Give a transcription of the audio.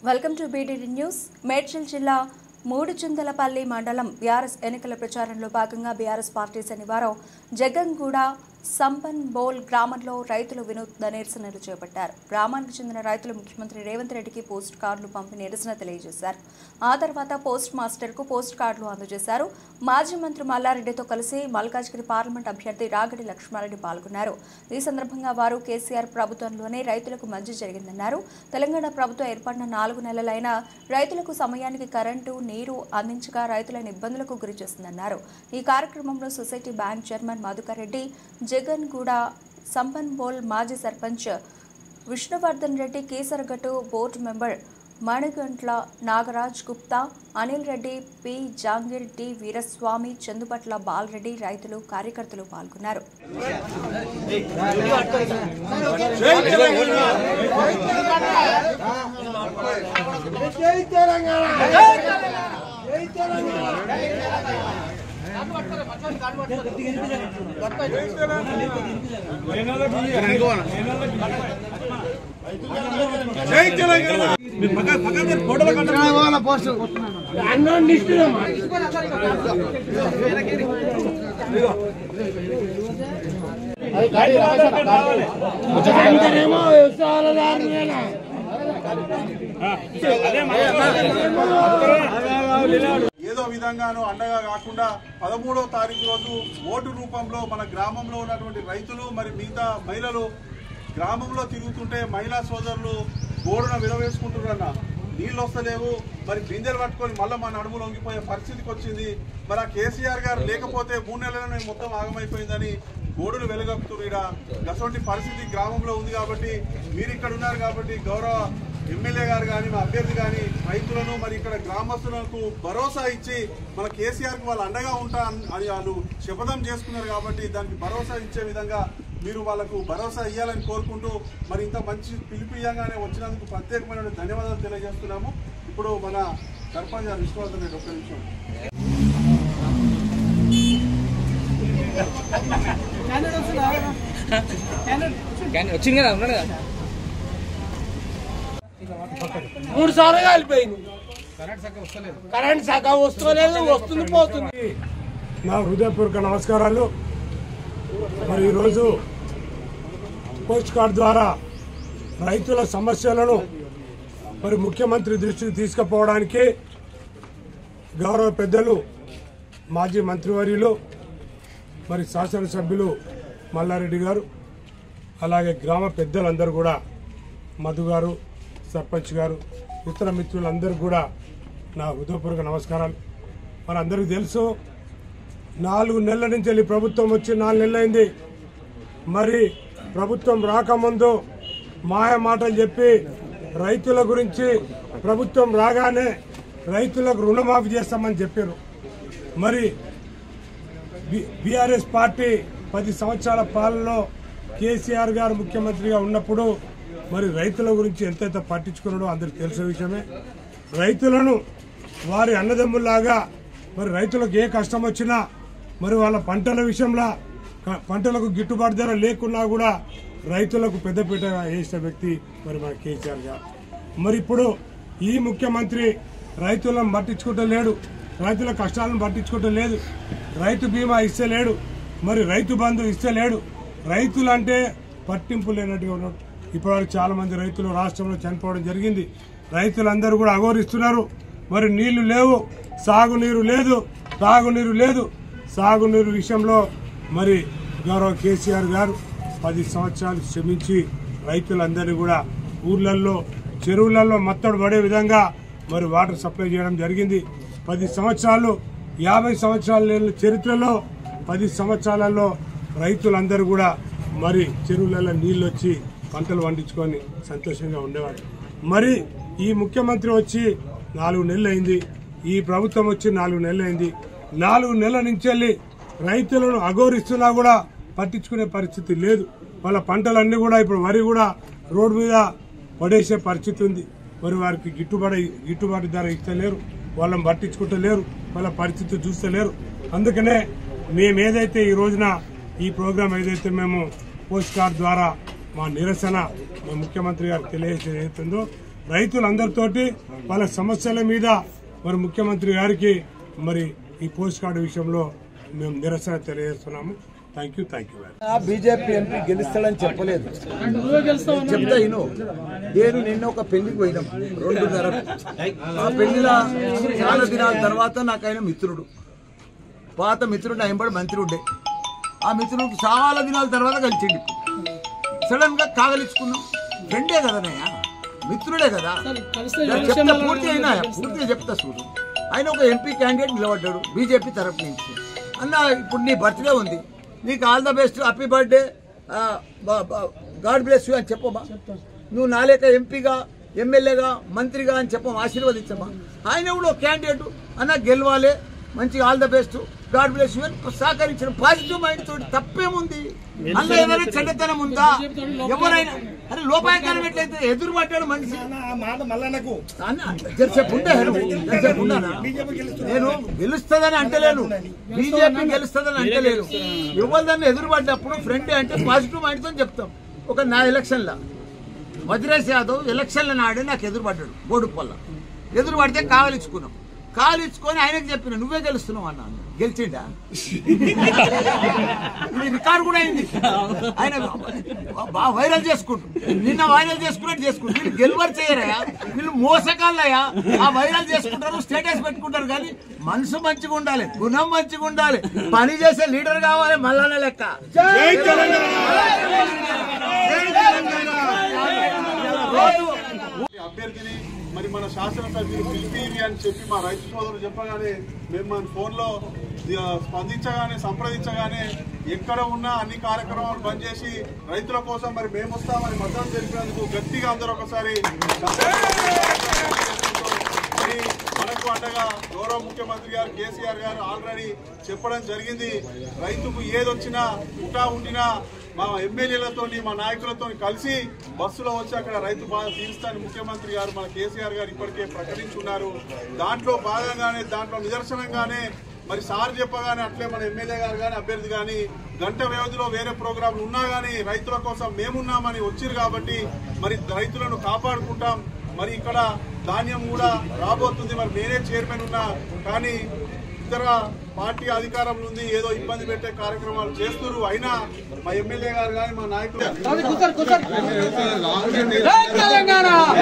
Welcome to BDD news. Medchal జిల్లా మూడుచింతలపల్లి మండలం BRS ఎన్నికల ప్రచారంలో భాగంగా బీఆర్ఎస్ పార్టీ శనివారం జగ్గంగూడ సంపన్ బోల్ గ్రామంలో రైతులు వినూత్న నిరసనలు చేపట్టారు. గ్రామానికి చెందిన రైతులు ముఖ్యమంత్రి రేవంత్ రెడ్డికి పోస్ట్ కార్డులు పంపి నిరసన తెలియజేశారు. ఆ తర్వాత పోస్ట్ మాస్టర్కు పోస్ట్ కార్డులు అందజేశారు. మాజీ మంత్రి మల్లారెడ్డితో కలిసి మల్కాజ్గిరి పార్లమెంట్ అభ్యర్థి రాగడి లక్ష్మారెడ్డి పాల్గొన్నారు. ఈ సందర్భంగా వారు కేసీఆర్ ప్రభుత్వంలోనే రైతులకు మంచి జరిగిందన్నారు. తెలంగాణ ప్రభుత్వం ఏర్పడిన 4 నెలలైనా రైతులకు సమయానికి కరెంటు, నీరు అందించగా రైతులను ఇబ్బందులకు గురి చేస్తుందన్నారు. ఈ కార్యక్రమంలో society bank chairman Madhukar Reddy, Jagangooda Sampan Bol మాజీ sarpanch Vishnuvardhan Reddy, Kesaragattu board member Manigantla Nagaraj Gupta, Anil Reddy, P Jangir, T Veeraswamy, Chandupatla Balareddy, రైతులు, కార్యకర్తలు పాల్గొన్నారు. ఏదో విధంగానూ అండగా కాకుండా 13వ తారీఖు రోజు ఓటు రూపంలో మన గ్రామంలో ఉన్నటువంటి రైతులు మరి మిగతా మహిళలు గ్రామంలో తిరుగుతుంటే మహిళా సోదరులు గోడున విరవేసుకుంటున్నారన్న నీళ్ళు వస్తలేవు, మరి బిందెలు పట్టుకొని మళ్ళీ మన నడుములు వంగిపోయే పరిస్థితికి వచ్చింది. మరి ఆ కేసీఆర్ గారు లేకపోతే 3 నెలలనే మొత్తం ఆగమైపోయిందని గోడులు వెలుగొక్కుతున్నారు. అటువంటి పరిస్థితి గ్రామంలో ఉంది. కాబట్టి మీరు ఇక్కడ ఉన్నారు కాబట్టి గౌరవ ఎమ్మెల్యే గారు కానీ మా అభ్యర్థి కానీ రైతులను మరి ఇక్కడ గ్రామస్తులకు భరోసా ఇచ్చి మన కేసీఆర్కి వాళ్ళు అండగా ఉంటా అని వాళ్ళు శపథం చేసుకున్నారు. కాబట్టి దానికి భరోసా ఇచ్చే విధంగా మీరు వాళ్ళకు భరోసా ఇవ్వాలని కోరుకుంటూ మరి ఇంత మంచి పిలుపు ఇవ్వగానే వచ్చినందుకు ప్రత్యేకమైన ధన్యవాదాలు తెలియజేస్తున్నాము. ఇప్పుడు మన సర్పంచ్ విశ్వవర్ధన్ రెడ్డి ఒక్క నిమిషం. వచ్చింది కదా, ఉన్నాడు కదా. 3 సార్లు కాలిపోయింది. కరెంట్ శాఖ వస్తలేదు, వస్తుంది పోతుంది. నా హృదయపూర్వక నమస్కారాలు. మరి ఈరోజు పోస్ట్ కార్డు ద్వారా రైతుల సమస్యలను మరి ముఖ్యమంత్రి దృష్టికి తీసుకుపోవడానికి గౌరవ పెద్దలు మాజీ మంత్రివర్యులు మరి శాసనసభ్యులు మల్లారెడ్డి గారు, అలాగే గ్రామ పెద్దలందరూ కూడా మధు గారు, సర్పంచ్ గారు, ఇతర మిత్రులందరూ కూడా నా హృదయపూర్వక నమస్కారాలు. మనందరికీ తెలుసు 4 నెలల నుంచి వెళ్ళి ప్రభుత్వం వచ్చి 4 నెలలైంది. మరి ప్రభుత్వం రాకముందు మాయ మాటలు చెప్పి రైతుల గురించి ప్రభుత్వం రాగానే రైతులకు రుణమాఫీ చేస్తామని చెప్పారు. మరి బీఆర్ఎస్ పార్టీ 10 సంవత్సరాల పాలనలో కేసీఆర్ గారు ముఖ్యమంత్రిగా ఉన్నప్పుడు మరి రైతుల గురించి ఎంతైతే పట్టించుకున్నాడో అందరికి తెలిసిన విషయమే. రైతులను వారి అన్నదమ్ముల్లాగా మరి రైతులకు ఏ కష్టం వచ్చినా మరి వాళ్ళ పంటల విషయంలో పంటలకు గిట్టుబాటు ధర లేకున్నా కూడా రైతులకు పెద్దపీట వేసిన వ్యక్తి మరి మన కేసీఆర్ గారు. మరి ఇప్పుడు ఈ ముఖ్యమంత్రి రైతులను పట్టించుకుంటలేడు, రైతుల కష్టాలను పట్టించుకుంటలేదు, రైతు బీమా ఇస్తలేడు, మరి రైతు బంధు ఇస్తలేడు. రైతులంటే పట్టింపు లేనట్టుగా ఉన్నాడు. ఇప్పటివరకు చాలా మంది రైతులు రాష్ట్రంలో చనిపోవడం జరిగింది. రైతులందరూ కూడా అఘోరిస్తున్నారు. మరి నీళ్లు లేవు, సాగునీరు లేదు, తాగునీరు లేదు. సాగునీరు విషయంలో మరి గౌరవ కేసీఆర్ గారు 10 సంవత్సరాలు శ్రమించి రైతులందరినీ కూడా ఊర్లలో చెరువులలో మత్తడు పడే విధంగా మరి వాటర్ సప్లై చేయడం జరిగింది. 10 సంవత్సరాలు 50 సంవత్సరాల చరిత్రలో 10 సంవత్సరాలలో రైతులందరూ కూడా మరి చెరువులలో నీళ్ళు వచ్చి పంటలు పండించుకొని సంతోషంగా ఉండేవారు. మరి ఈ ముఖ్యమంత్రి వచ్చి 4 నెలలు అయింది, ఈ ప్రభుత్వం వచ్చి 4 నెలలు అయింది. 4 నెలల నుంచి వెళ్ళి రైతులను అఘోరిస్తున్నా కూడా పట్టించుకునే పరిస్థితి లేదు. వాళ్ళ పంటలన్నీ కూడా ఇప్పుడు వరి కూడా రోడ్డు మీద పడేసే పరిస్థితి ఉంది. మరి వారికి గిట్టుబాటు ధర ఇస్తలేరు, వాళ్ళని పట్టించుకుంటలేరు, వాళ్ళ పరిస్థితి చూస్తలేరు. అందుకనే మేము ఏదైతే ఈ రోజున ఈ ప్రోగ్రాం ఏదైతే మేము పోస్ట్ కార్డ్ ద్వారా మా నిరసన మా ముఖ్యమంత్రి గారు తెలియజేస్తుందో రైతులందరితోటి వాళ్ళ సమస్యల మీద మరి ముఖ్యమంత్రి గారికి మరి ఈ పోస్ట్ కార్డు విషయంలో మేము నిరసన తెలియజేస్తున్నాము. Thank you. బీజేపీ ఎంపీ గెలుస్తాడని చెప్పలేదు, చెప్తా ఇను. నేను నిన్న ఒక పెళ్లికి పోయినాం 2:30. ఆ పెళ్లిలో చాలా దినాల తర్వాత నాకు ఆయన మిత్రుడు, పాత మిత్రుడు, ఆయన మంత్రి ఉండే. ఆ మిత్రుడు చాలా దినాల తర్వాత కలిసిండి. సడన్ గా కాగలించుకున్నాం. ఫ్రెండే కదనయ్యా, మిత్రుడే కదా. చెప్తా పూర్తిగా చెప్తా చూడు. ఆయన ఒక ఎంపీ క్యాండిడేట్ నిలబడ్డాడు బీజేపీ తరఫు నుంచి. అన్న ఇప్పుడు నీ బర్త్డే ఉంది, నీకు all the best, happy birthday, God bless you అని చెప్పమా. నువ్వు నా లేక ఎంపీగా, ఎమ్మెల్యేగా, మంత్రిగా అని చెప్పమా, ఆశీర్వదించమా. ఆయన కూడా ఒక క్యాండిడేట్, అన్న గెలవాలి, మంచిగా all the best, God bless you అని సహకరించడం పాజిటివ్ మైండ్ తోటి తప్పేముంది. అన్న ఏదైనా చెడ్డతనం ఉందా? ఎవరైనా అరే లోపాయకారం ఎట్లయితే ఎదురు పడ్డాడు మనిషి. నేను గెలుస్తుందని అంటలేను, బీజేపీ గెలుస్తుందని అంటలేను. ఎవరిదాన్ని ఎదురు పడ్డప్పుడు ఫ్రెండ్ అంటే పాజిటివ్ మైండ్ తో చెప్తాం. ఒక నా ఎలక్షన్లో వజ్రేష్ యాదవ్ ఎలక్షన్ల నాడే నాకు ఎదురు పడ్డాడు. బోడుపల్ల ఎదురు పడితే కావలించుకున్నాం. కాలించుకొని ఆయనకు చెప్పిన నువ్వే గెలుస్తున్నావు అన్నాను. గెలిచిండా? ఇది రికార్డు కూడా అయింది. ఆయన బాగా వైరల్ చేసుకుంటు, నిన్న వైరల్ చేసుకుంటూ వీళ్ళు గెలువరు చేయరయా, వీళ్ళు మోసకాళ్ళయా. ఆ వైరల్ చేసుకుంటారు, స్టేటస్ పెట్టుకుంటారు. కానీ మనసు మంచిగా ఉండాలి, గుణం మంచిగా ఉండాలి, పని చేసే లీడర్ కావాలి. మళ్ళానే లెక్క అభ్యర్థిని మరి మన శాసనసభ్యులు పిలిపిరి అని చెప్పి మా రైతు సోదరులు చెప్పగానే మేము మన ఫోన్లో స్పందించగానే, సంప్రదించగానే ఎక్కడ ఉన్నా అన్ని కార్యక్రమాలు బంద్ చేసి రైతుల కోసం మరి మేము వస్తామని మద్దతు తెలిపినందుకు గట్టిగా అందరూ ఒకసారి మరి మనకు అండగా గౌరవ ముఖ్యమంత్రి గారు కేసీఆర్ గారు ఆల్రెడీ చెప్పడం జరిగింది. రైతుకు ఏదొచ్చినా ముఠా ఉండినా మా ఎమ్మెల్యేలతో, మా నాయకులతో కలిసి బస్సులో వచ్చి అక్కడ రైతు బాధ తీరుస్తానని ముఖ్యమంత్రి గారు, మన కేసీఆర్ గారు ఇప్పటికే ప్రకటించున్నారు. దాంట్లో భాగంగానే, దాంట్లో నిదర్శనంగానే మరి సార్ చెప్పగానే అట్లే మన ఎమ్మెల్యే గారు కానీ, అభ్యర్థి కానీ గంట వ్యవధిలో వేరే ప్రోగ్రాంలు ఉన్నా కానీ రైతుల కోసం మేమున్నామని వచ్చిరు. కాబట్టి మరి రైతులను కాపాడుకుంటాం. మరి ఇక్కడ ధాన్యం కూడా రాబోతుంది. మరి నేనే చైర్మన్ ఉన్నా కానీ ఇతర పార్టీ అధికారంలో ఉంది, ఏదో ఇబ్బంది పెట్టే కార్యక్రమాలు చేస్తున్నారు. అయినా మా ఎమ్మెల్యే గారు కానీ, మా నాయకులు